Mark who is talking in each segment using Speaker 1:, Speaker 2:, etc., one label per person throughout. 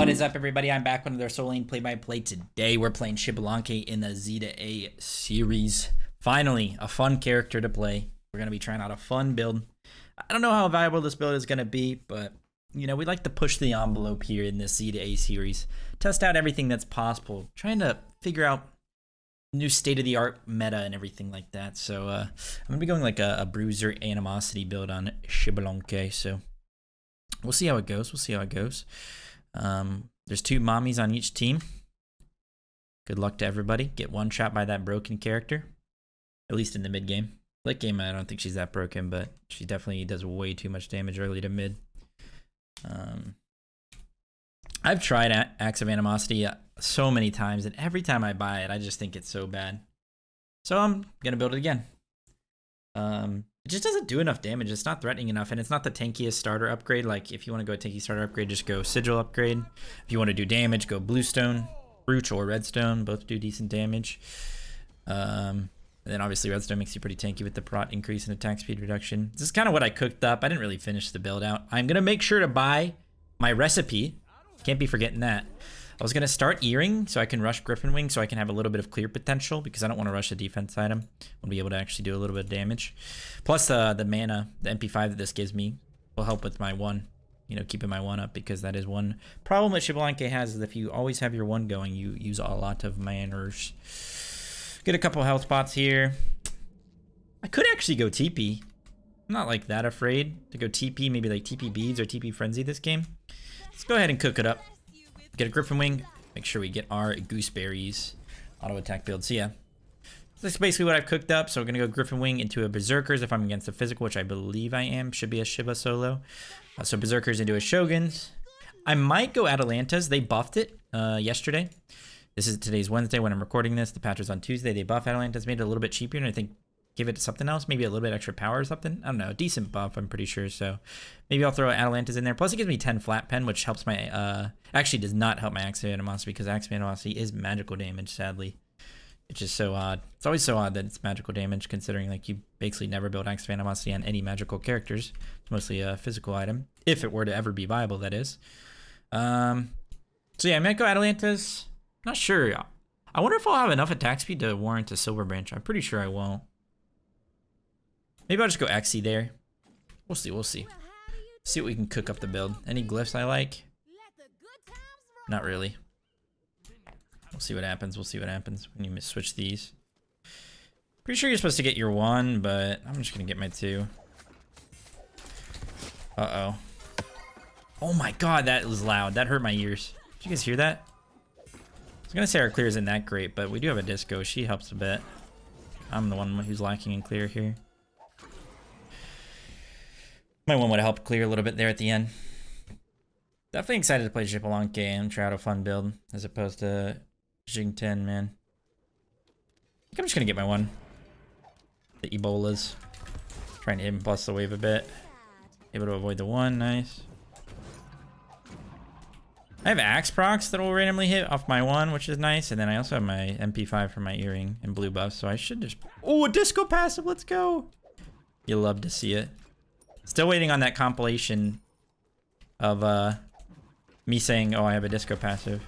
Speaker 1: What is up, everybody? I'm back with another Soul Lane play-by-play. Today, we're playing XBALANQUE in the Z to A series. Finally, a fun character to play. We're going to be trying out a fun build. I don't know how valuable this build is going to be, but, you know, we like to push the envelope here in this Z to A series. Test out everything that's possible. Trying to figure out new state-of-the-art meta and everything like that. So, I'm going to be going like a bruiser animosity build on XBALANQUE. So, we'll see how it goes. There's two mommies on each team. Good luck to everybody. Get one shot by that broken character, at least in the mid game. Late game, I don't think she's that broken, but she definitely does way too much damage early to mid. I've tried Acts of Animosity so many times, and every time I buy it, I just think it's so bad. So I'm gonna build it again. It just doesn't do enough damage. It's not threatening enough, and it's not the tankiest starter upgrade. Like, if you want to go a tanky starter upgrade, just go Sigil upgrade. If you want to do damage, go Bluestone, Brooch, or Redstone. Both do decent damage. And then obviously Redstone makes you pretty tanky with the prot increase and attack speed reduction. This is kind of what I cooked up. I didn't really finish the build out. I'm going to make sure to buy my recipe. Can't be forgetting that. I was going to start Earring so I can rush Griffin Wing so I can have a little bit of clear potential because I don't want to rush a defense item. I'll be able to actually do a little bit of damage. Plus the mana, the MP5 that this gives me will help with my one. You know, keeping my one up because that is one problem that XBALANQUE has is if you always have your one going, you use a lot of manners. Get a couple health pots here. I could actually go TP. I'm not like that afraid to go TP, maybe like TP Beads or TP Frenzy this game. Let's go ahead and cook it up. Get a Griffin Wing. Make sure we get our Gooseberries auto attack build. So yeah, that's basically what I've cooked up. So we're gonna go Griffin Wing into a Berserkers if I'm against a physical, which I believe I am. Should be a Shiba solo. So Berserkers into a Shoguns. I might go Atalantas. They buffed it yesterday. Today's Wednesday when I'm recording this. The patch was on Tuesday. They buffed Atalantas, made it a little bit cheaper, and I think give it something else, maybe a little bit extra power or something. I don't know, a decent buff, I'm pretty sure. So maybe I'll throw Atalantas in there. Plus it gives me 10 flat pen, which helps my, actually does not help my Axe of Animosity because Axe of Animosity is magical damage, sadly. It's just so odd. It's always so odd that it's magical damage considering like you basically never build Axe of Animosity on any magical characters. It's mostly a physical item, if it were to ever be viable, that is. So yeah, I might go Atalantas. Not sure. I wonder if I'll have enough attack speed to warrant a Silver Branch. I'm pretty sure I won't. Maybe I'll just go Xe there. We'll see. See what we can cook up the build. Any glyphs I like? Not really. We'll see what happens. when you switch these. Pretty sure you're supposed to get your one, but I'm just gonna get my two. Uh-oh. Oh my god, that was loud. That hurt my ears. Did you guys hear that? I was gonna say our clear isn't that great, but we do have a disco. She helps a bit. I'm the one who's lacking in clear here. My one would have helped clear a little bit there at the end. Definitely excited to play XBALANQUE and try out a fun build as opposed to Jing 10, man. I think I'm just gonna get my one. The Ebolas. Trying to hit him plus the wave a bit. Able to avoid the one, nice. I have Axe procs that will randomly hit off my one, which is nice. And then I also have my MP5 for my Earring and blue buff, so I should just... Oh, a disco passive, let's go! You'll love to see it. Still waiting on that compilation of me saying, oh, I have a disco passive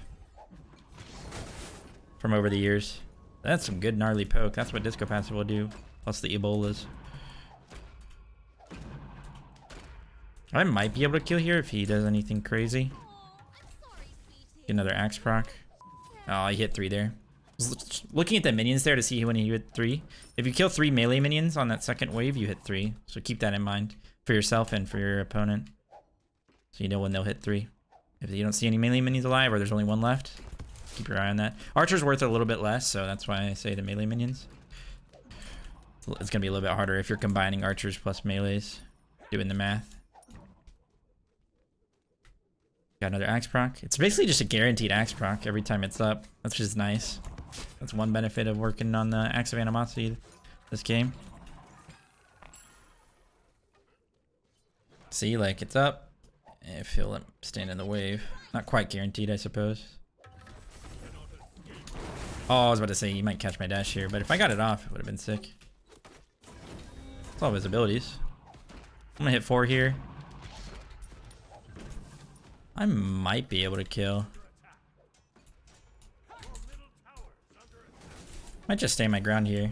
Speaker 1: from over the years. That's some good gnarly poke. That's what disco passive will do, plus the Ebolas. I might be able to kill here if he does anything crazy. Get another Axe proc. Oh, he hit 3 there. I was looking at the minions there to see when he hit 3. If you kill 3 melee minions on that second wave, you hit 3. So keep that in mind for yourself and for your opponent. So you know when they'll hit 3. If you don't see any melee minions alive or there's only one left, keep your eye on that. Archer's worth a little bit less, so that's why I say the melee minions. It's going to be a little bit harder if you're combining archers plus melees, doing the math. Got another Axe proc. It's basically just a guaranteed Axe proc every time it's up. That's just nice. That's one benefit of working on the Axe of Animosity this game. See, like, it's up. If he'll stand in the wave. Not quite guaranteed, I suppose. Oh, I was about to say he might catch my dash here, but if I got it off, it would have been sick. It's all of his abilities. I'm gonna hit 4 here. I might be able to kill. Might just stay my ground here.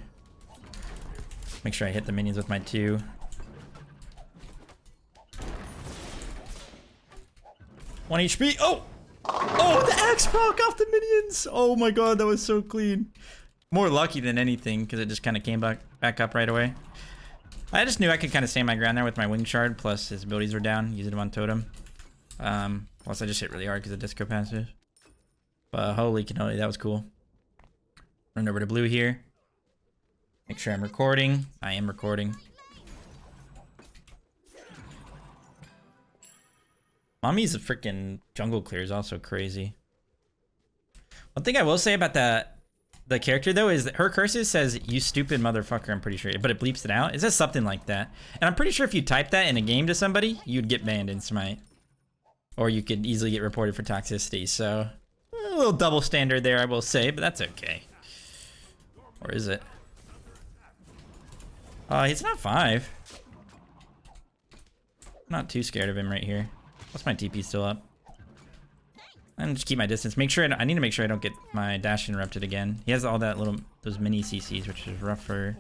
Speaker 1: Make sure I hit the minions with my 2. One HP. Oh! Oh, the axe proc off the minions! Oh my god, that was so clean. More lucky than anything, because it just kind of came back up right away. I just knew I could kind of stay my ground there with my wing shard, plus his abilities were down. Used him on totem. Plus I just hit really hard because of disco passive. But holy cannoli, that was cool. Run over to blue here. Make sure I'm recording. I am recording. Mommy's freaking jungle clear is also crazy. One thing I will say about the character though is that her curses says "you stupid motherfucker." I'm pretty sure, but it bleeps it out. It says something like that, and I'm pretty sure if you type that in a game to somebody, you'd get banned in Smite, or you could easily get reported for toxicity. So a little double standard there, I will say, but that's okay. Or is it? He's not 5. I'm not too scared of him right here. What's my TP still up? And just keep my distance. Make sure I need to make sure I don't get my dash interrupted again. He has all that those mini CCs, which is rough for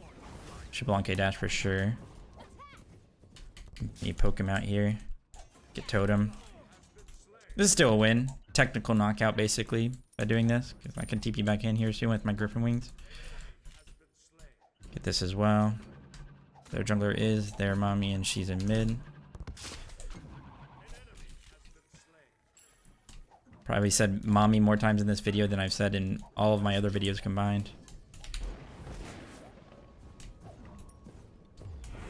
Speaker 1: XBALANQUE dash for sure. You poke him out here. Get totem. This is still a win. Technical knockout basically by doing this, because I can TP back in here soon with my Griffin wings. Get this as well. Their jungler is their mommy, and she's in mid. Probably said mommy more times in this video than I've said in all of my other videos combined.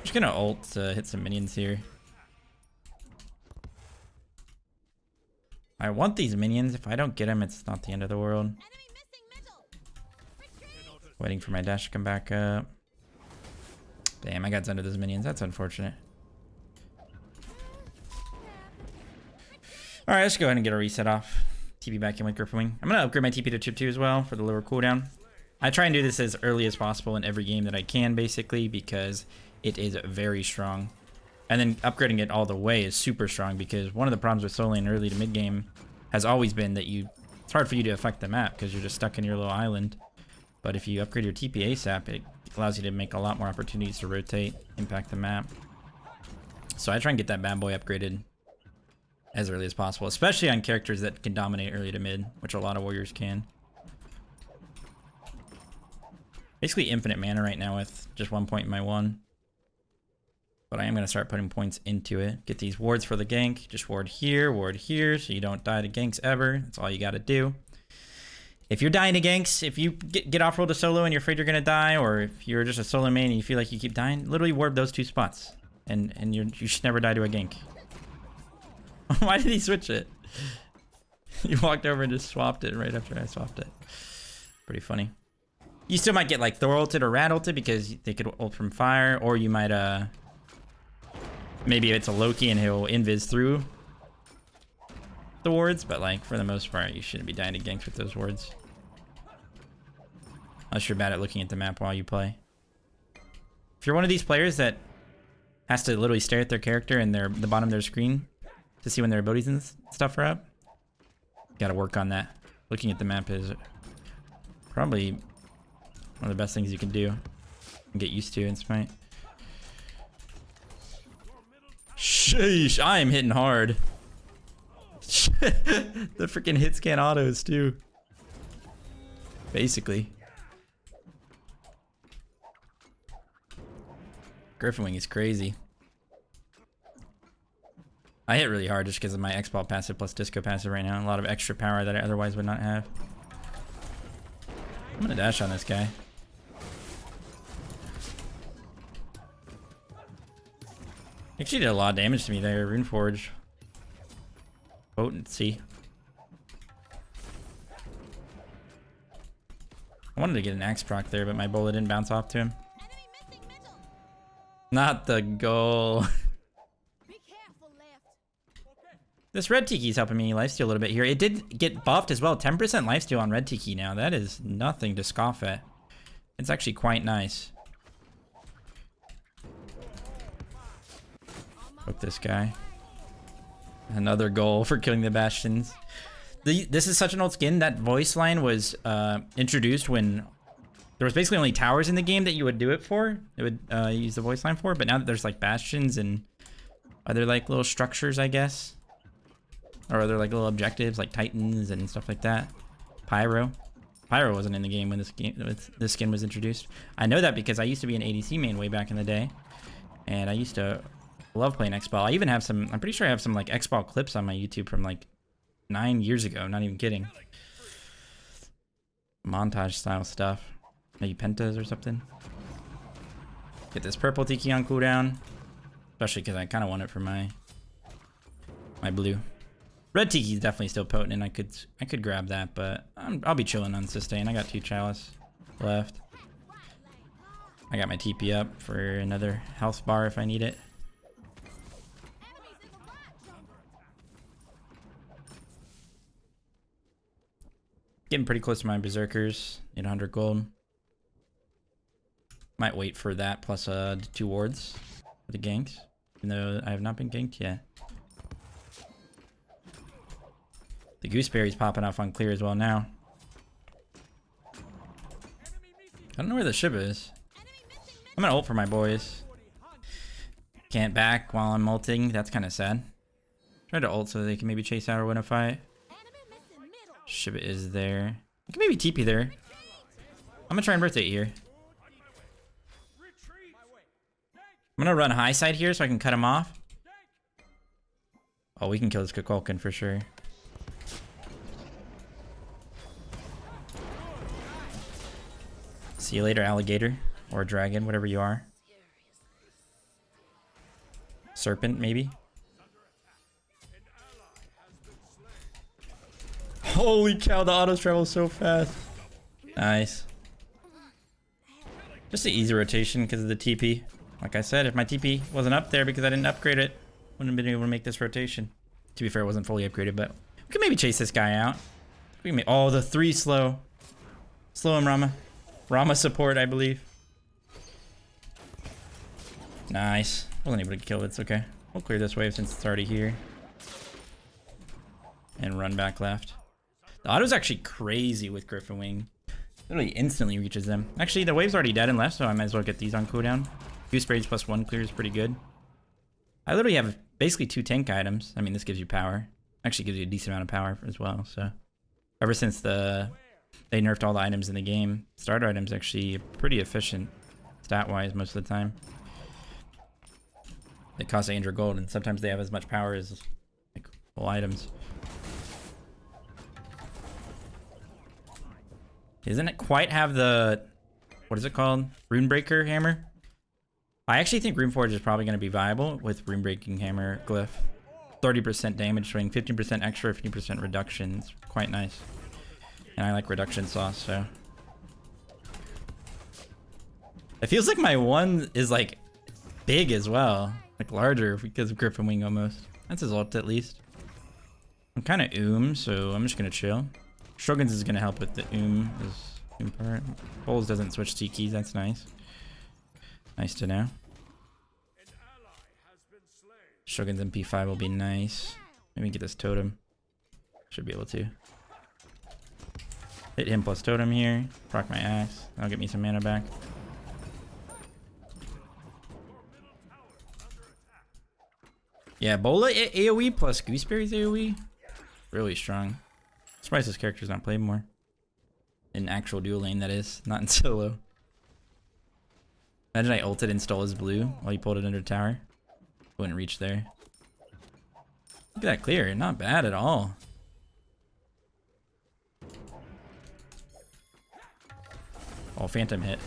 Speaker 1: Just gonna ult to hit some minions here. I want these minions. If I don't get them, it's not the end of the world. Waiting for my dash to come back up. Damn, I got under those minions. That's unfortunate. Alright, let's go ahead and get a reset off. TP back in with Griffin Wing. I'm going to upgrade my TP to Chip 2 as well for the lower cooldown. I try and do this as early as possible in every game that I can, basically, because it is very strong. And then upgrading it all the way is super strong, because one of the problems with soloing early to mid game has always been that it's hard for you to affect the map because you're just stuck in your little island. But if you upgrade your TP ASAP, it allows you to make a lot more opportunities to rotate, impact the map. So I try and get that bad boy upgraded as early as possible, especially on characters that can dominate early to mid, which a lot of warriors can. Basically infinite mana right now with just 1 point in my 1. But I am going to start putting points into it. Get these wards for the gank. Just ward here, so you don't die to ganks ever. That's all you got to do. If you're dying to ganks, if you get off-roll to solo and you're afraid you're going to die, or if you're just a solo main and you feel like you keep dying, literally ward those 2 spots. And you should never die to a gank. Why did he switch it? He walked over and just swapped it right after I swapped it. Pretty funny. You still might get like Thor ulted or Rat ulted because they could ult from fire, or you might maybe it's a Loki and he'll invis through the wards, but like for the most part you shouldn't be dying to ganks with those wards. Unless you're bad at looking at the map while you play. If you're one of these players that has to literally stare at their character and the bottom of their screen to see when their abilities and stuff are up, gotta work on that. Looking at the map is probably one of the best things you can do and get used to in Smite. Sheesh, I am hitting hard. The freaking hit scan autos too. Basically. Griffin Wing is crazy. I hit really hard just because of my X-Ball passive plus Disco passive right now. A lot of extra power that I otherwise would not have. I'm gonna dash on this guy. Actually did a lot of damage to me there, Runeforge. Potency. I wanted to get an axe proc there, but my bullet didn't bounce off to him. Not the goal. This red tiki is helping me lifesteal a little bit here. It did get buffed as well. 10% lifesteal on red tiki now. That is nothing to scoff at. It's actually quite nice. Hook this guy. Another goal for killing the Bastions. This is such an old skin. That voice line was introduced when there was basically only towers in the game that you would do it for. It would use the voice line for. But now that there's like Bastions and other like little structures, I guess, or other like little objectives like Titans and stuff like that. Pyro wasn't in the game when this skin was introduced. I know that because I used to be an ADC main way back in the day, and I used to love playing XBAL. I even have some. I'm pretty sure I have some like XBAL clips on my YouTube from like 9 years ago. Not even kidding. Montage style stuff. Maybe pentas or something. Get this purple tiki on cooldown, especially because I kind of want it for my blue. Red tiki is definitely still potent, and I could grab that, but I'll be chilling on sustain. I got 2 chalice left. I got my TP up for another health bar if I need it. Getting pretty close to my berserkers. Need 100 gold. Might wait for that plus 2 wards for the ganks, even though I have not been ganked yet. The gooseberry's popping off on clear as well now. I don't know where the ship is. I'm gonna ult for my boys. Can't back while I'm ulting. That's kind of sad. Try to ult so they can maybe chase out or win a fight. Ship is there. I can maybe TP there. I'm gonna try and rotate here. I'm gonna run high side here so I can cut him off. Oh, we can kill this Kukulkan for sure. See you later, alligator. Or dragon, whatever you are. Serpent, maybe. Holy cow, the autos travel so fast. Nice. Just an easy rotation because of the TP. Like I said, if my TP wasn't up there because I didn't upgrade it, wouldn't have been able to make this rotation. To be fair, it wasn't fully upgraded, but we can maybe chase this guy out. We can oh, the 3 slow. Slow him, Rama. Rama support, I believe. Nice. Wasn't able to kill it. It's okay. We'll clear this wave since it's already here. And run back left. The auto's actually crazy with Griffin Wing. Literally instantly reaches them. Actually, the wave's already dead and left, so I might as well get these on cooldown. Gooseberries plus 1 clear is pretty good. I literally have basically 2 tank items. I mean, this gives you power. Actually gives you a decent amount of power as well, so. Ever since they nerfed all the items in the game, starter items actually pretty efficient stat-wise most of the time. They cost 800 gold, and sometimes they have as much power as like full items. Doesn't it quite have the, what is it called? Runebreaker hammer? I actually think Runeforge is probably going to be viable with Runebreaking hammer glyph. 30% damage swing, 15% extra, 15% reduction. It's quite nice. And I like reduction sauce, so. It feels like my one is like big as well. Like larger because of Griffin Wing almost. That's his ult at least. I'm kind of so I'm just going to chill. Shogun's is going to help with the this part. Bowls doesn't switch T keys, that's nice. Nice to know. Shogun's MP5 will be nice. Maybe get this totem. Should be able to. Hit him plus totem here. Proc my axe. That'll get me some mana back. Yeah, Bola AoE plus Gooseberry's AoE. Really strong. Surprised this character's not played more. In actual dual lane, that is. Not in solo. Imagine I ulted and stole his blue while he pulled it under tower. Wouldn't reach there. Look at that clear. Not bad at all. Oh, phantom hit.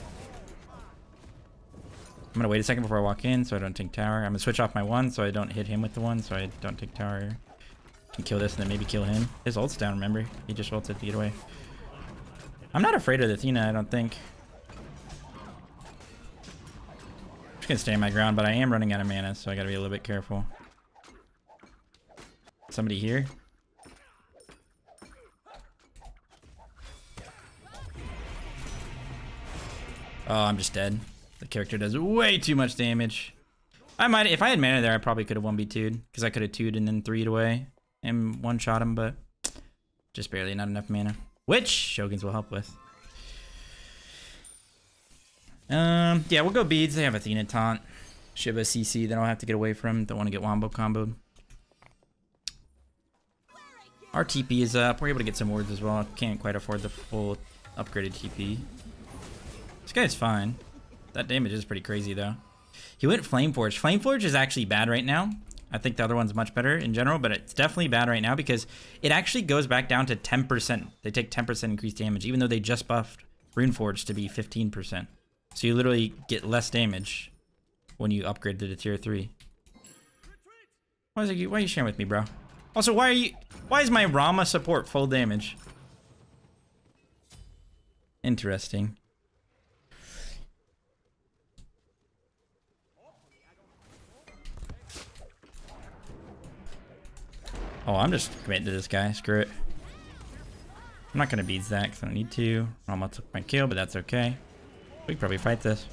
Speaker 1: I'm gonna wait a second before I walk in so I don't take tower. I'm gonna switch off my one so I don't hit him with the one so I don't take tower. Can kill this and then maybe kill him. His ult's down, remember? He just ulted to get away. I'm not afraid of the Athena, I don't think. I'm just gonna stay my ground, but I am running out of mana, so I gotta be a little bit careful. Somebody here? Oh, I'm just dead. The character does way too much damage. I might, if I had mana there, I probably could have 1v2'd because I could have 2'd and then 3'd away and one-shot him, but just barely, not enough mana, which Shoguns will help with. Yeah, we'll go beads. They have Athena taunt, Shiva CC that I'll have to get away from. Don't want to get wombo comboed. Our TP is up. We're able to get some wards as well. Can't quite afford the full upgraded TP. This guy's fine. That damage is pretty crazy though. He went Flameforge. Flameforge is actually bad right now. I think the other one's much better in general, but it's definitely bad right now because it actually goes back down to 10%. They take 10% increased damage, even though they just buffed Runeforge to be 15%. So you literally get less damage when you upgrade to the tier 3. Why are you sharing with me, bro? Also, why is my Rama support full damage? Interesting. Oh, I'm just committing to this guy. Screw it. I'm not gonna beads that because I don't need to. Rama took my kill, but that's okay. We can probably fight this.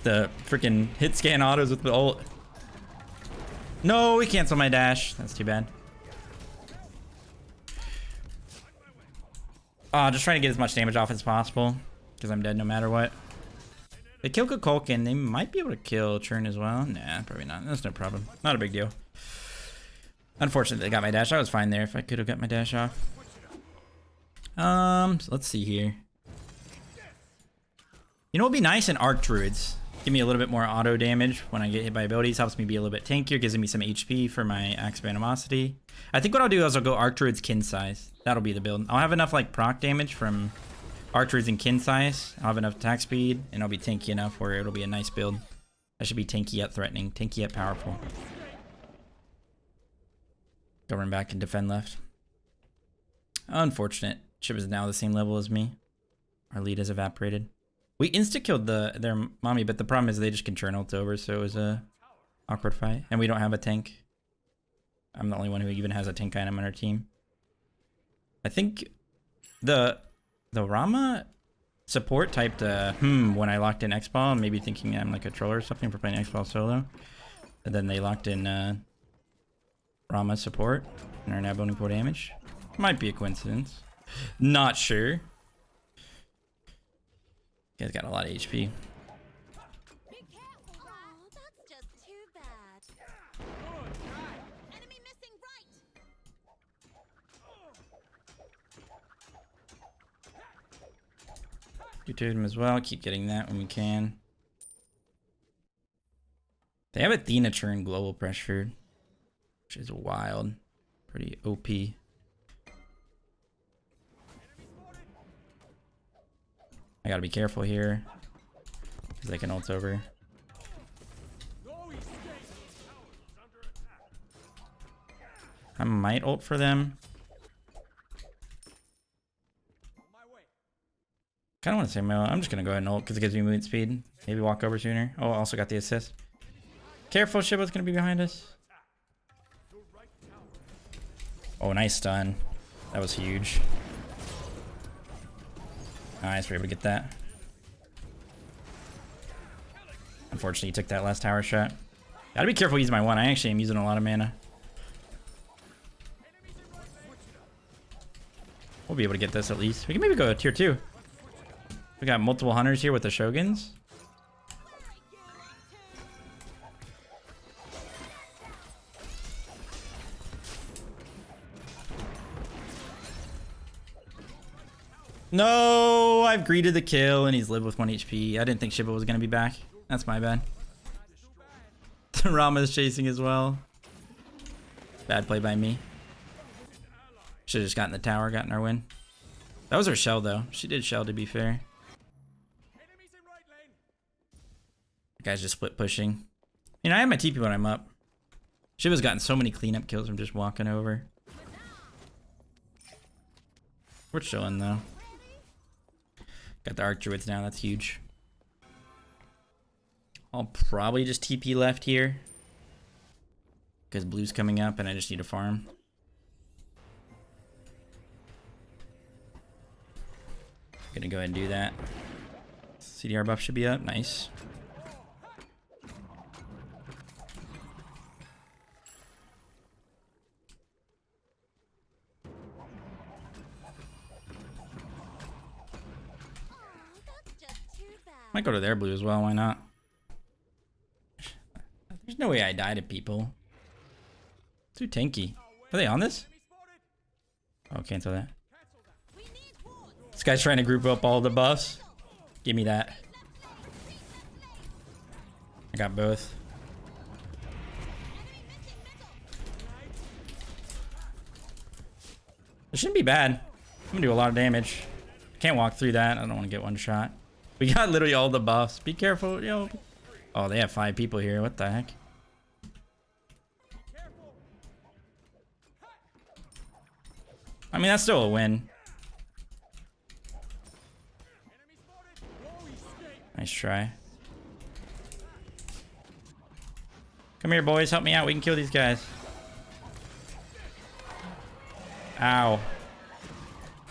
Speaker 1: The freaking hit scan autos with the ult. No, we canceled my dash. That's too bad. Just trying to get as much damage off as possible because I'm dead no matter what. They kill Kukulkan. They might be able to kill Churn as well. Nah, probably not. That's no problem. Not a big deal. Unfortunately, they got my dash. I was fine there if I could have got my dash off. So let's see here. You know what would be nice? In Arc Druids. Give me a little bit more auto damage when I get hit by abilities. Helps me be a little bit tankier. Gives me some HP for my Axe of Animosity. I think what I'll do is I'll go Arc Druids Kin Size. That'll be the build. I'll have enough like proc damage from Arc Druids and Kin Size. I'll have enough attack speed. And I'll be tanky enough where it'll be a nice build. I should be tanky yet threatening. Tanky yet powerful. Go run back and defend left. Unfortunate. Chip is now the same level as me. Our lead has evaporated. We insta-killed their mommy, but the problem is they just can churn ult over, so it was a awkward fight. And we don't have a tank. I'm the only one who even has a tank item on our team. I think the Rama support typed when I locked in XBAL, maybe thinking I'm like a troll or something for playing XBAL solo. And then they locked in Rama support and are now bonus 4 damage. Might be a coincidence. Not sure. You guys got a lot of HP.
Speaker 2: That's just too bad. Enemy missing right.
Speaker 1: Do totem as well. Keep getting that when we can. They have Athena churn global pressure, which is wild. Pretty OP. I gotta be careful here because they can ult over. I might ult for them. Kind of want to say no. I'm just gonna go ahead and ult because it gives me movement speed. Maybe walk over sooner. Oh, also got the assist. Careful, Shiba's gonna be behind us. Oh, nice stun. That was huge. Nice, we're able to get that. Unfortunately, he took that last tower shot. Gotta be careful using my one. I actually am using a lot of mana. We'll be able to get this at least. We can maybe go to tier 2. We got multiple hunters here with the Shoguns. No, I've greeted the kill and he's lived with 1 HP. I didn't think Shiba was going to be back. That's my bad. Rama is chasing as well. Bad play by me. Should have just gotten the tower, gotten our win. That was her shell though. She did shell to be fair. The guy's just split pushing. You know, I have my TP when I'm up. Shiba's gotten so many cleanup kills from just walking over. We're chilling though. Got the Arc Druids now, that's huge. I'll probably just TP left here. Because blue's coming up and I just need to farm. Gonna go ahead and do that. CDR buff should be up, nice. Might go to their blue as well, why not? There's no way I die to people. Too tanky. Are they on this? Oh, cancel that. This guy's trying to group up all the buffs. Give me that. I got both. It shouldn't be bad. I'm gonna do a lot of damage. Can't walk through that. I don't want to get one shot. We got literally all the buffs. Be careful, yo. Oh, they have 5 people here. What the heck? I mean, that's still a win. Nice try. Come here, boys. Help me out. We can kill these guys. Ow.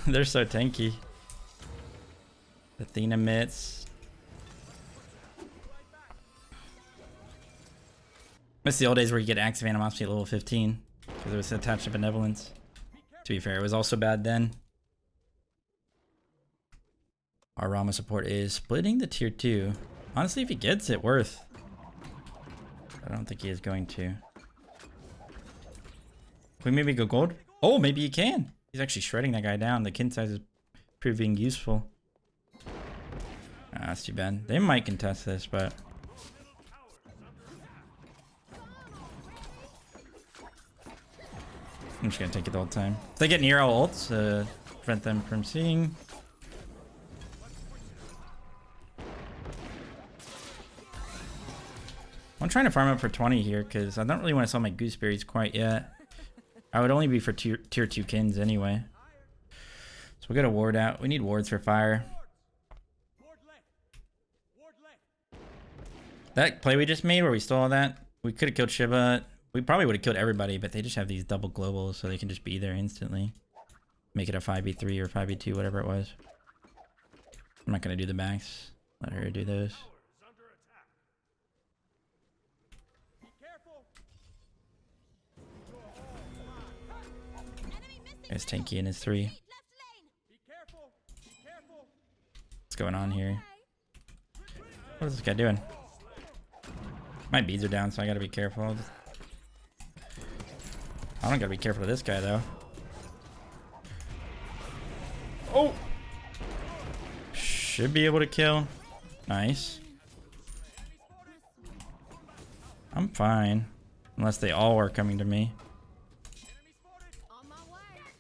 Speaker 1: They're so tanky. Athena mitts. Miss the old days where you get Acts of Animosity at level 15 because it was attached to Benevolence. To be fair, it was also bad then. Our Rama support is splitting the tier 2. Honestly, if he gets it, worth. I don't think he is going to. Can we maybe go gold? Oh, maybe he can. He's actually shredding that guy down. The kin size is proving useful. Ah, that's too bad. They might contest this, but... I'm just gonna take it the whole time. If they get near, I'll ult to prevent them from seeing. I'm trying to farm up for 20 here because I don't really want to sell my gooseberries quite yet. I would only be for tier 2 kins anyway. So we'll get a ward out. We need wards for fire. That play we just made where we stole all that, we could have killed Shiva. We probably would have killed everybody, but they just have these double globals, so they can just be there instantly. Make it a 5v3 or 5v2, whatever it was. I'm not going to do the backs. Let her do those. There's Tanky in his 3. What's going on here? What is this guy doing? My beads are down, so I gotta be careful. I don't gotta be careful of this guy, though. Oh! Should be able to kill. Nice. I'm fine. Unless they all are coming to me.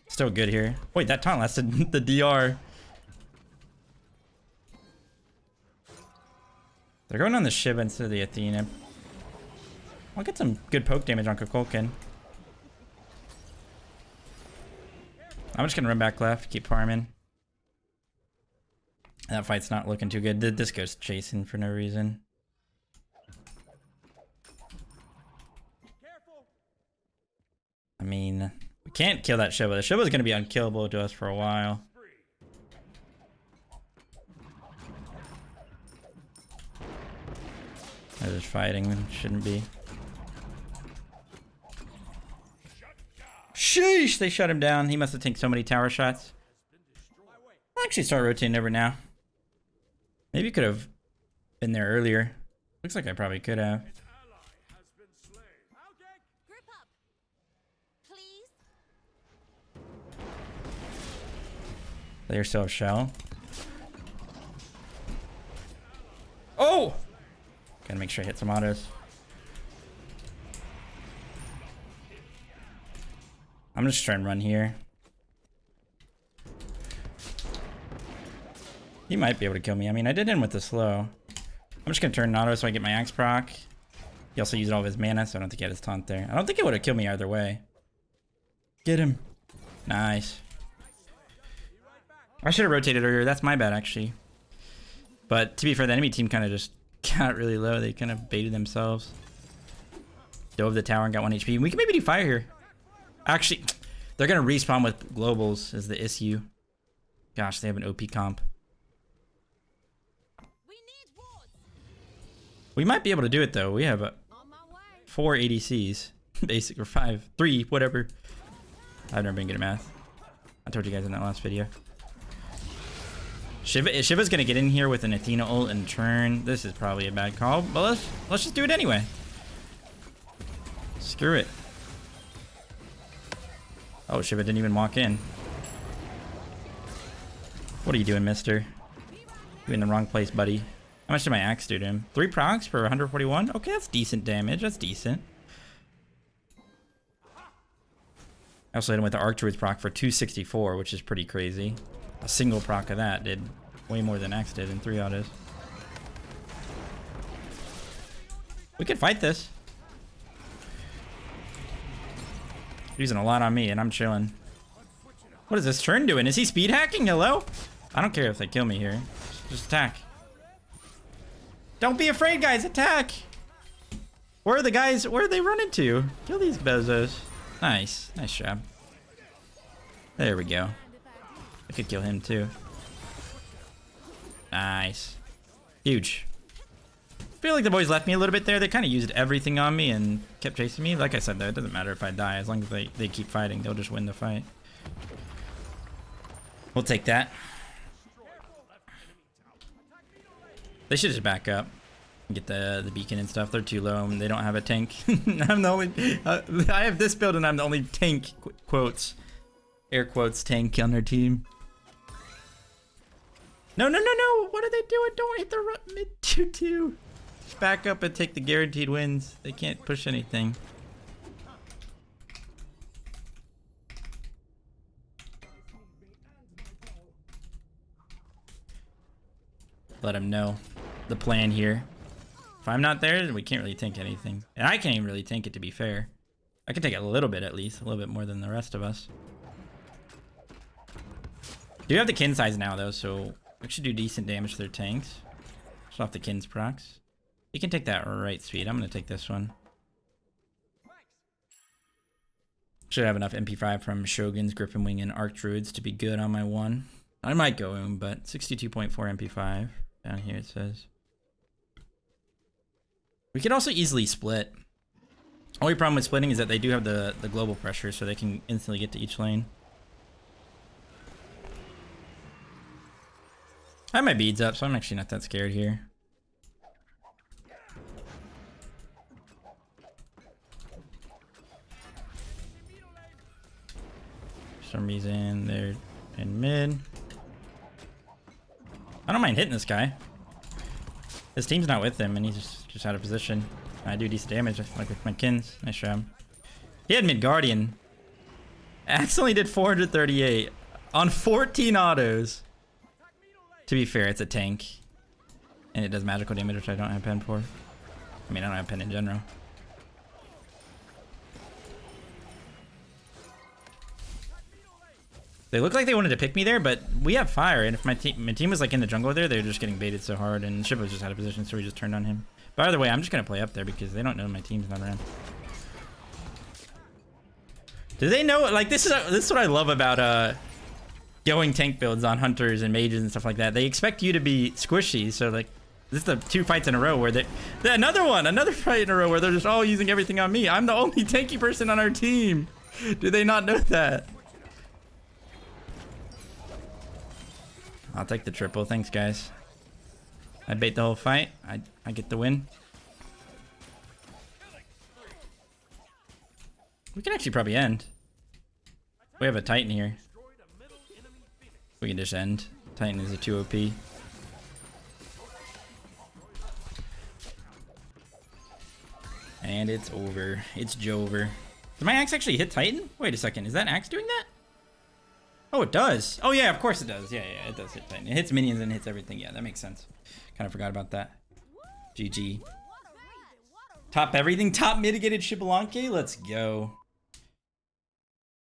Speaker 1: Still good here. Wait, that taunt lasted the DR. They're going on the Shiva instead of the Athena. I'll get some good poke damage on Kukulkan. I'm just gonna run back left, keep farming. That fight's not looking too good. This goes chasing for no reason. I mean, we can't kill that Shiva. The Shiva's gonna be unkillable to us for a while. They're just fighting. Shouldn't be. Sheesh! They shut him down. He must have taken so many tower shots. I'll actually start rotating over now. Maybe could have been there earlier. Looks like I probably could have. They still have shell. Oh! Gotta make sure I hit some autos. I'm just trying to run here. He might be able to kill me. I mean, I did him with the slow. I'm just gonna turn an auto so I get my axe proc. He also used all of his mana, so I don't think he had his taunt there. I don't think it would have killed me either way. Get him. Nice. I should have rotated earlier. That's my bad, actually. But to be fair, the enemy team kind of just got really low. They kind of baited themselves. Dove the tower and got 1 HP. We can maybe do fire here. Actually, they're going to respawn with globals is the issue. Gosh, they have an OP comp. We might be able to do it, though. We have 4 ADCs. Basic, or 5. 3, whatever. I've never been good at math. I told you guys in that last video. Shiva's gonna get in here with an Athena ult and turn. This is probably a bad call, but let's just do it anyway. Screw it. Oh, Shiva didn't even walk in. What are you doing, mister? You're in the wrong place, buddy. How much did my axe do to him? 3 procs for 141? Okay, that's decent damage. That's decent. I also hit him with the Arc Druid's proc for 264, which is pretty crazy. A single proc of that did way more than Axe did in 3 autos. We could fight this. Using a lot on me, and I'm chilling. What is this turn doing? Is he speed hacking? Hello? I don't care if they kill me here. Just attack. Don't be afraid, guys. Attack. Where are the guys? Where are they running to? Kill these bozos. Nice. Nice job. There we go. I could kill him too. Nice. Huge. I feel like the boys left me a little bit there. They kind of used everything on me and kept chasing me. Like I said, though, it doesn't matter if I die. As long as they keep fighting, they'll just win the fight. We'll take that. They should just back up and get the beacon and stuff. They're too low and they don't have a tank. I'm the only... I have this build and I'm the only tank, quotes, air quotes, tank on their team. No, no, no, no. What are they doing? Don't hit the mid 2-2. Just back up and take the guaranteed wins. They can't push anything. Let them know the plan here. If I'm not there, we can't really tank anything. And I can't even really tank it, to be fair. I can take it a little bit, at least. A little bit more than the rest of us. Do have the kin size now, though, so we should do decent damage to their tanks. Just off the kin's procs. You can take that right speed. I'm going to take this one. Should have enough MP5 from Shogun's, Griffin Wing, and Arc Druids to be good on my one. I might go in, but 62.4 MP5. Down here it says. We could also easily split. Only problem with splitting is that they do have the global pressure, so they can instantly get to each lane. I have my beads up, so I'm actually not that scared here. For some reason, they're in mid. I don't mind hitting this guy. His team's not with him, and he's just out of position. I do decent damage, like with my kins. Nice job. He had mid guardian. Accidentally did 438 on 14 autos. To be fair, it's a tank, and it does magical damage, which I don't have pen for. I mean, I don't have pen in general. They look like they wanted to pick me there, but we have fire, and if my team was like in the jungle there, they're just getting baited so hard, and Shiva was just out of position, so we just turned on him. By the way, I'm just gonna play up there because they don't know my team's not around. Do they know? Like, this is what I love about going tank builds on hunters and mages and stuff like that. They expect you to be squishy, so like this is the 2 fights in a row where another fight in a row where they're just all using everything on me. I'm the only tanky person on our team. Do they not know that? I'll take the triple. Thanks, guys. I bait the whole fight. I get the win. We can actually probably end. We have a Titan here. We can just end. Titan is a 2 OP. And it's over. It's Jover. Did my axe actually hit Titan? Wait a second. Is that axe doing that? Oh, it does. Oh, yeah, of course it does. Yeah, it does hit Titan. It hits minions and hits everything. Yeah, that makes sense. Kind of forgot about that. GG. Top everything. Top mitigated XBALANQUE. Let's go.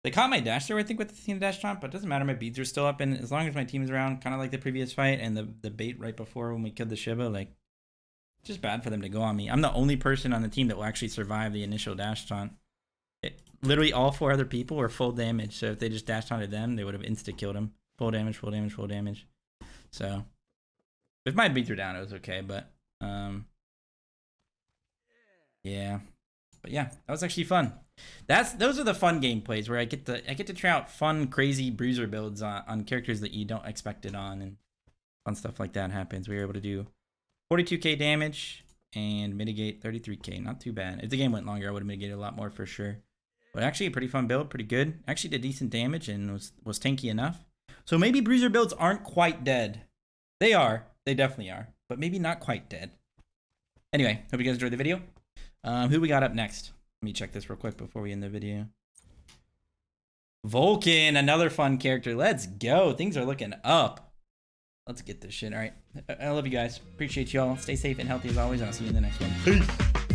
Speaker 1: They caught my dash there, I think, with the Athena dash taunt, but it doesn't matter. My beads are still up, and as long as my team is around, kind of like the previous fight and the bait right before when we killed the Shiva, like, it's just bad for them to go on me. I'm the only person on the team that will actually survive the initial dash taunt. Literally all 4 other people were full damage, so if they just dash taunted them, they would have insta-killed them. Full damage, full damage, full damage. So, if my beats were down, it was okay, but, yeah. But yeah, that was actually fun. Those are the fun gameplays where I get to try out fun, crazy bruiser builds on characters that you don't expect it on, and fun stuff like that happens. We were able to do 42k damage and mitigate 33k. Not too bad. If the game went longer, I would have mitigated a lot more for sure. But actually a pretty fun build, pretty good. Actually did decent damage and was tanky enough. So maybe bruiser builds aren't quite dead. They are. They definitely are. But maybe not quite dead. Anyway, hope you guys enjoyed the video. Who we got up next? Let me check this real quick before we end the video. Vulcan, another fun character. Let's go. Things are looking up. Let's get this shit. All right. I love you guys. Appreciate y'all. Stay safe and healthy as always. I'll see you in the next one. Peace.